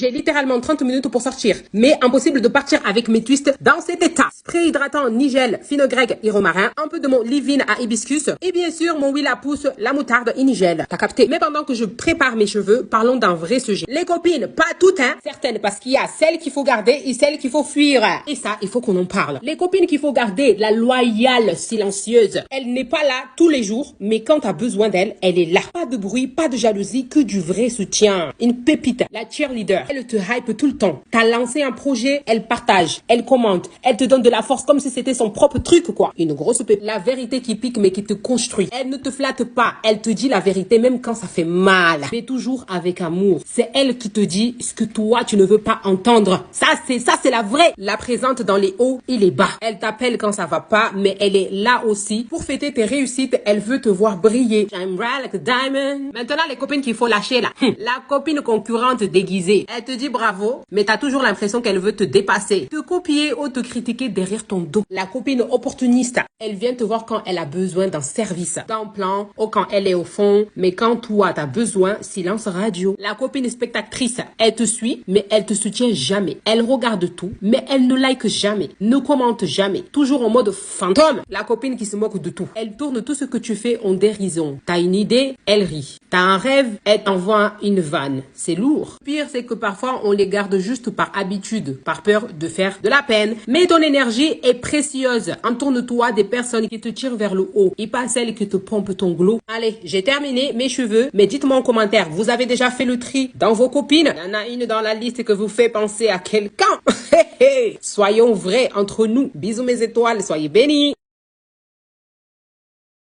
J'ai littéralement 30 minutes pour sortir. Mais impossible de partir avec mes twists dans cet état. Spray hydratant Nigel, fenugrec et romarin. Un peu de mon leave-in à hibiscus. Et bien sûr, mon huile à pouce, la moutarde et Nigel. T'as capté? Mais pendant que je prépare mes cheveux, parlons d'un vrai sujet. Les copines, pas toutes, hein. Certaines, parce qu'il y a celles qu'il faut garder et celles qu'il faut fuir. Et ça, il faut qu'on en parle. Les copines qu'il faut garder, la loyale silencieuse. Elle n'est pas là tous les jours, mais quand t'as besoin d'elle, elle est là. Pas de bruit, pas de jalousie, que du vrai soutien. Une pépite, la cheerleader. Elle te hype tout le temps. T'as lancé un projet, elle partage, elle commente, elle te donne de la force comme si c'était son propre truc, quoi. Une grosse pépite. La vérité qui pique, mais qui te construit. Elle ne te flatte pas. Elle te dit la vérité, même quand ça fait mal. Mais toujours avec amour. C'est elle qui te dit ce que toi, tu ne veux pas entendre. Ça, c'est la vraie. La présente dans les hauts et les bas. Elle t'appelle quand ça va pas, mais elle est là aussi pour fêter tes réussites. Elle veut te voir briller. Shine bright like a diamond. Maintenant, les copines qu'il faut lâcher, là. La copine concurrente déguisée. Elle te dit bravo, mais t'as toujours l'impression qu'elle veut te dépasser. Te copier ou te critiquer derrière ton dos. La copine opportuniste. Elle vient te voir quand elle a besoin d'un service, d'un plan, ou quand elle est au fond. Mais quand toi, t'as besoin, silence radio. La copine spectatrice. Elle te suit, mais elle te soutient jamais. Elle regarde tout, mais elle ne like jamais. Ne commente jamais. Toujours en mode fantôme. La copine qui se moque de tout. Elle tourne tout ce que tu fais en dérision. T'as une idée, elle rit. T'as un rêve, elle t'envoie une vanne. C'est lourd. Pire, c'est que parfois, on les garde juste par habitude, par peur de faire de la peine. Mais ton énergie est précieuse. Entourne-toi des personnes qui te tirent vers le haut et pas celles qui te pompent ton glow. Allez, j'ai terminé mes cheveux, mais dites-moi en commentaire, vous avez déjà fait le tri dans vos copines? Il y en a une dans la liste que vous fait penser à quelqu'un. Soyons vrais entre nous. Bisous mes étoiles, soyez bénis.